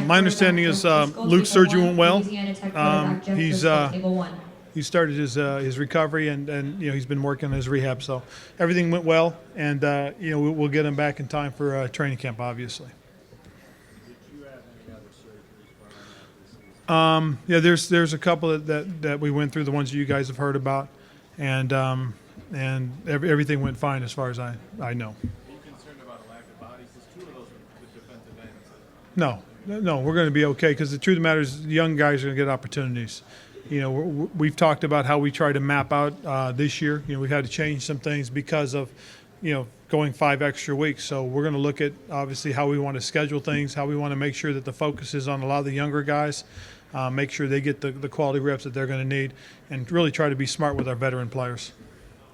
My understanding is Luke's surgery went well. He started his recovery, and he's been working on his rehab. So everything went well, and we'll get him back in time for training camp, obviously. Did you have any other surgeries going on this season? There's a couple that we went through, the ones that you guys have heard about, and everything went fine as far as I know. Are you concerned about a lack of bodies? Because two of those are the defensive ends. No, we're going to be okay because the truth of the matter is young guys are going to get opportunities. We've talked about how we try to map out this year. We've had to change some things because of, going 5 extra weeks. So we're going to look at obviously how we want to schedule things, how we want to make sure that the focus is on a lot of the younger guys, make sure they get the quality reps that they're going to need, and really try to be smart with our veteran players.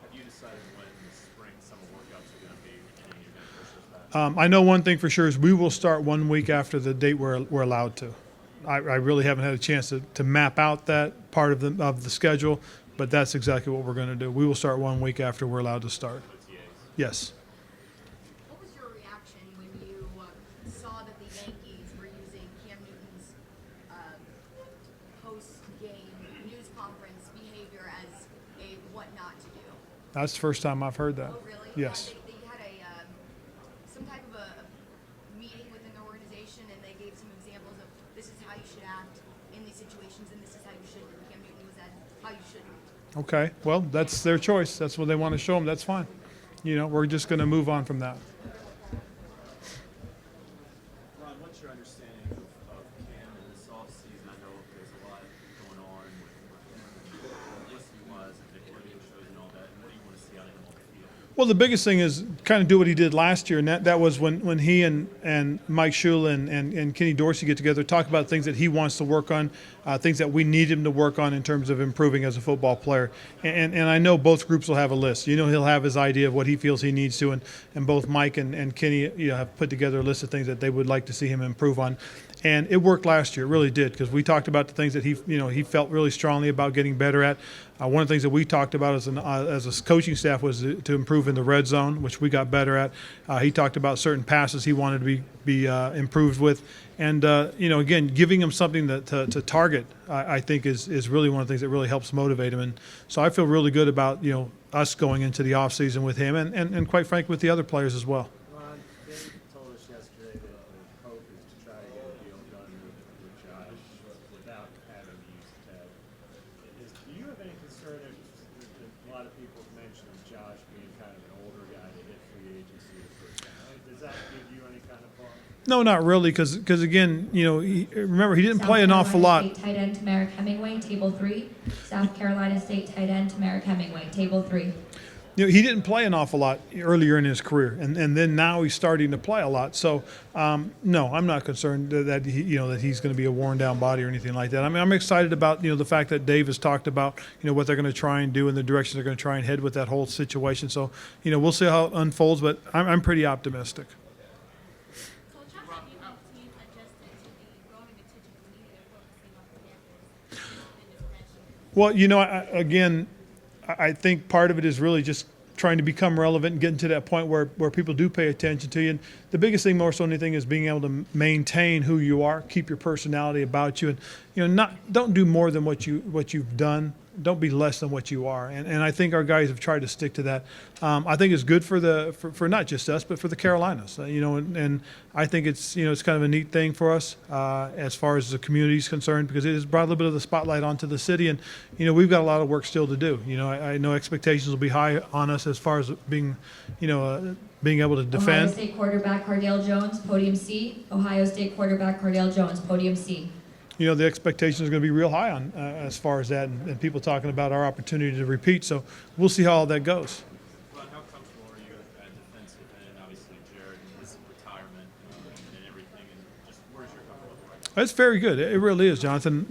Have you decided when the spring summer workouts are going to be? And you're going to push those back? I know one thing for sure is we will start 1 week after the date we're allowed to. I really haven't had a chance to map out that part of the schedule, but that's exactly what we're going to do. We will start 1 week after we're allowed to start. Yes. What was your reaction when you saw that the Yankees were using Cam Newton's post-game news conference behavior as a what not to do? That's the first time I've heard that. Oh, really? Yes. They had some type of a meeting within their organization, and they gave some examples of this is how you should act in these situations, and this is how you shouldn't. Cam Newton was at how you shouldn't. Okay. Well, that's their choice. That's what they want to show them. That's fine. We're just going to move on from that. Ron, what's your understanding of Cam in this offseason? I know there's a lot going on with him and what he was and the radio shows and all that. And what do you want to see out of him on the field? Well, the biggest thing is kind of do what he did last year, and that was when he and Mike Shula and Kenny Dorsey get together, talk about things that he wants to work on, things that we need him to work on in terms of improving as a football player. And I know both groups will have a list. He'll have his idea of what he feels he needs to, and both Mike and Kenny have put together a list of things that they would like to see him improve on. And it worked last year, it really did, because we talked about the things that he felt really strongly about getting better at. One of the things that we talked about as a coaching staff was to improve in the red zone, which we got better at. He talked about certain passes he wanted to be improved with. And, again, giving him something to target, I think, is really one of the things that really helps motivate him. And so I feel really good about, us going into the offseason with him and quite frankly, with the other players as well. Ron, Dave told us yesterday that the hope is to try to get a deal done with Josh without having to use Ted. Do you have any concern that a lot of people have mentioned of Josh being kind of an older guy to hit free agency the first time? Does that give you any kind of pause? No, not really, because again, remember, he didn't play an awful lot. South Carolina State tight end Tamarick Hemingway, table 3. South Carolina State tight end Tamarick Hemingway, table 3. He didn't play an awful lot earlier in his career, and then now he's starting to play a lot. So, no, I'm not concerned that he's going to be a worn down body or anything like that. I mean, I'm excited about the fact that Dave has talked about what they're going to try and do and the direction they're going to try and head with that whole situation. So, we'll see how it unfolds, but I'm pretty optimistic. Coach, how have you helped team adjusted to the growing attention from media focusing on the Panthers in this past year? Well, I think part of it is really just trying to become relevant and getting to that point where people do pay attention to you. And the biggest thing more so than anything is being able to maintain who you are, keep your personality about you, and don't do more than what you've done. Don't be less than what you are. And I think our guys have tried to stick to that. I think it's good for not just us, but for the Carolinas. And I think it's it's kind of a neat thing for us as far as the community is concerned, because it has brought a little bit of the spotlight onto the city. And we've got a lot of work still to do. I know expectations will be high on us as far as being able to defend. Ohio State quarterback Cardale Jones, podium C. Ohio State quarterback Cardale Jones, podium C. The expectations are going to be real high on as far as that, and people talking about our opportunity to repeat. So we'll see how all that goes. Ron, how comfortable are you at defensive end? Obviously, Jared, his retirement and everything, and just where's your comfort level right now? That's very good. It really is, Jonathan.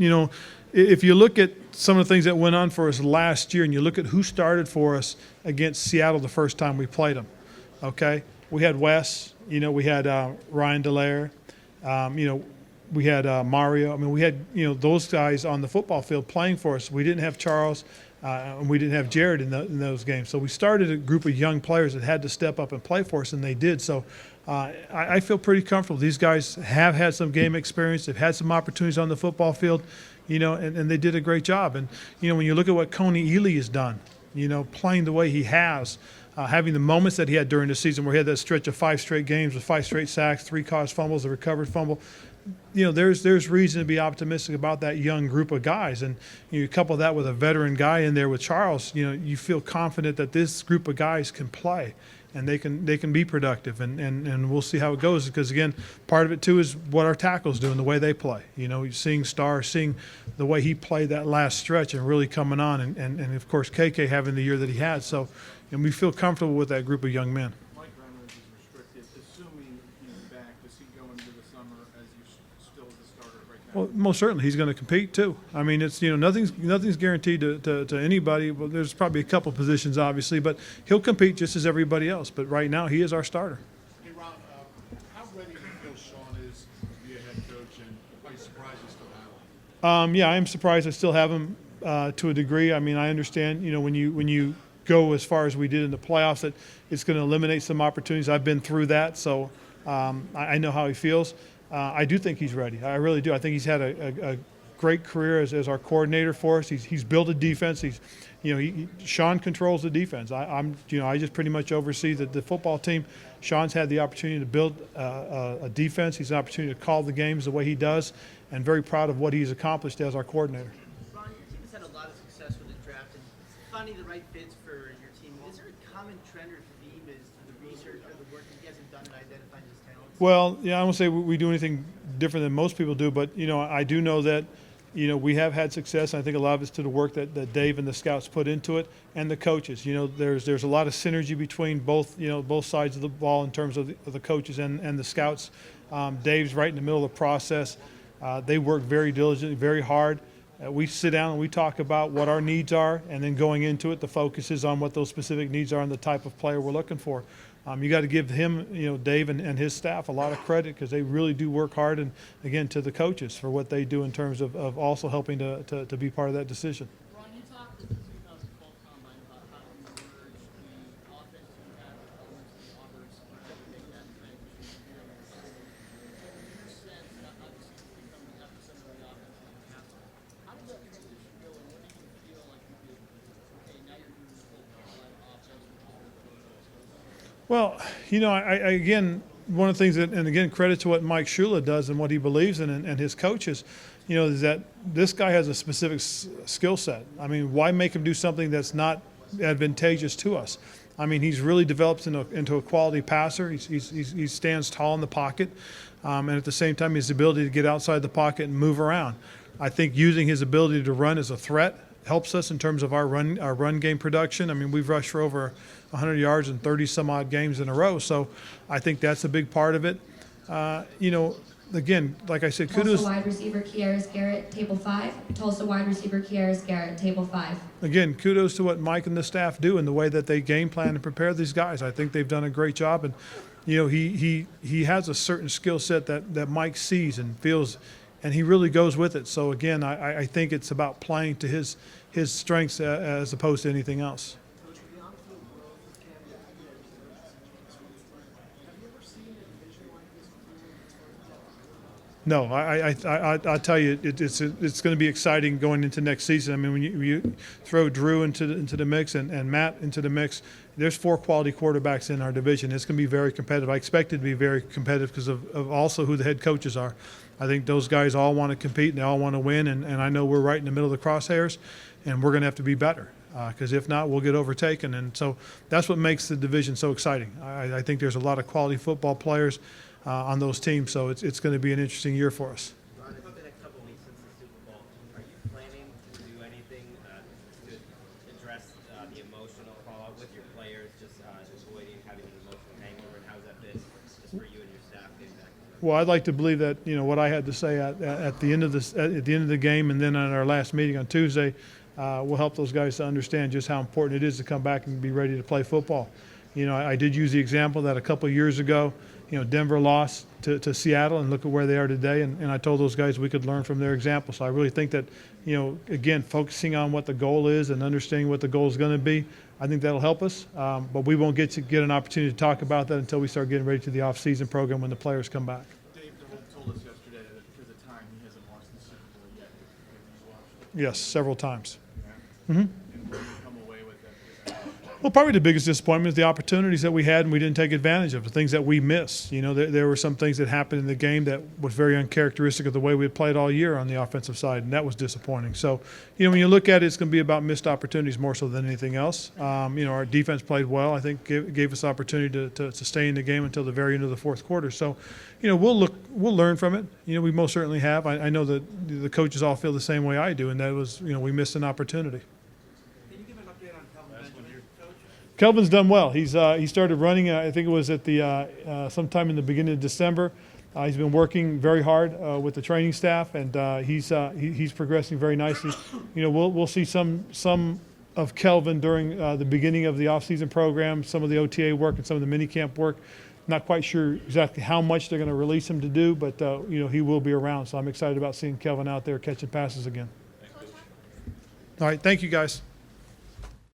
If you look at some of the things that went on for us last year, and you look at who started for us against Seattle the first time we played them, okay? We had Wes. We had Ryan Dallaire. We had Mario. I mean, we had those guys on the football field playing for us. We didn't have Charles. And we didn't have Jared in those games. So we started a group of young players that had to step up and play for us, and they did. So I feel pretty comfortable. These guys have had some game experience. They've had some opportunities on the football field, and they did a great job. And, when you look at what Coney Ely has done, playing the way he has, having the moments that he had during the season where he had that stretch of 5 straight games with 5 straight sacks, 3 caused fumbles, a recovered fumble. There's reason to be optimistic about that young group of guys. And you couple that with a veteran guy in there with Charles, you feel confident that this group of guys can play and they can be productive. And we'll see how it goes, because, again, part of it, too, is what our tackles do and the way they play. Seeing Starr, seeing the way he played that last stretch and really coming on, and of course, KK having the year that he had. So, and we feel comfortable with that group of young men. Mike Reynolds is restricted. Assuming he's back, does he go into the summer as you still as a starter right now? Well, most certainly he's going to compete too. I mean, it's nothing's guaranteed to anybody. Well, there's probably a couple positions, obviously, but he'll compete just as everybody else. But right now, he is our starter. Hey, Ron, how ready do you feel Sean is to be a head coach, and are you surprised you still have him? Yeah, I am surprised I still have him to a degree. I mean, I understand, when you go as far as we did in the playoffs, that it's going to eliminate some opportunities. I've been through that, so I know how he feels. I do think he's ready. I really do. I think he's had a great career as our coordinator for us. He's built a defense. Sean controls the defense. I just pretty much oversee the football team. Sean's had the opportunity to build a defense. He's had the opportunity to call the games the way he does, and very proud of what he's accomplished as our coordinator. Ron, your team has had a lot of success with the draft and finding the right fits for your team. Is there a common trend or theme as to the research or the work that you guys have done in identifying these talents? Well, I won't say we do anything different than most people do, but I do know that we have had success. I think a lot of it's to the work that Dave and the scouts put into it, and the coaches. There's a lot of synergy between both sides of the ball in terms of the coaches and the scouts. Dave's right in the middle of the process. They work very diligently, very hard. We sit down and we talk about what our needs are, and then going into it, the focus is on what those specific needs are and the type of player we're looking for. You got to give him, Dave and his staff, a lot of credit, because they really do work hard, and again, to the coaches for what they do in terms of also helping to be part of that decision. Ron, you talked at the 2012 combine about how you merged the offense you had with elements of the others to make that transition to be able to see. In your sense, obviously becoming the epicenter of the offense on the pass line, how did that transition go, and when did you feel like you could, okay, now you're doing this full line offense with all the Well, again, one of the things that, and again, credit to what Mike Shula does and what he believes in, and his coaches, is that this guy has a specific skill set. I mean, why make him do something that's not advantageous to us? I mean, he's really developed into a quality passer. He stands tall in the pocket, and at the same time, his ability to get outside the pocket and move around. I think using his ability to run as a threat helps us in terms of our run game production. I mean, we've rushed for over 100 yards in 30 some odd games in a row, so I think that's a big part of it. Again, like I said, kudos. Tulsa wide receiver Kieris Garrett, table 5. Tulsa wide receiver Kieris Garrett, table 5. Again, kudos to what Mike and the staff do and the way that they game plan and prepare these guys. I think they've done a great job, and he has a certain skill set that Mike sees and feels, and he really goes with it. So again, I think it's about playing to his strengths as opposed to anything else. No, I'll tell you, it's going to be exciting going into next season. I mean, when you throw Drew into the mix and Matt into the mix, there's 4 quality quarterbacks in our division. It's going to be very competitive. I expect it to be very competitive because of also who the head coaches are. I think those guys all want to compete and they all want to win, and I know we're right in the middle of the crosshairs, and we're going to have to be better because if not, we'll get overtaken. And so that's what makes the division so exciting. I think there's a lot of quality football players on those teams, so it's going to be an interesting year for us. Ron, it's been a couple weeks since the Super Bowl. Are you planning to do anything to address the emotional fallout with your players, just avoiding having an emotional hangover, and how's that been just for you and your staff getting back? Well, I'd like to believe that what I had to say at the end of the game, and then on our last meeting on Tuesday, will help those guys to understand just how important it is to come back and be ready to play football. You know, I did use the example that a couple of years ago, you know, Denver lost to Seattle, and look at where they are today. And I told those guys we could learn from their example. So I really think that, you know, again, focusing on what the goal is and understanding what the goal is going to be, I think that'll help us. But we won't get an opportunity to talk about that until we start getting ready to the off-season program when the players come back. Dave told us yesterday that because of time, he hasn't watched the Super Bowl yet. Have you watched it? Yes, several times. And what do you come away with that? Well, probably the biggest disappointment is the opportunities that we had and we didn't take advantage of, the things that we missed. You know, there were some things that happened in the game that was very uncharacteristic of the way we had played all year on the offensive side, and that was disappointing. So, you know, when you look at it, it's going to be about missed opportunities more so than anything else. You know, our defense played well. I think gave us opportunity to stay in the game until the very end of the fourth quarter. So, you know, we'll learn from it. You know, we most certainly have. I know that the coaches all feel the same way I do, and that was, you know, we missed an opportunity. Can you give an update on Kelvin Benjamin, Coach? Kelvin's done well. He started running. I think it was at the sometime in the beginning of December. He's been working very hard with the training staff, and he's progressing very nicely. You know, we'll see some of Kelvin during the beginning of the off-season program, some of the OTA work and some of the minicamp work. Not quite sure exactly how much they're going to release him to do, but you know, he will be around. So I'm excited about seeing Kelvin out there catching passes again. All right, thank you guys.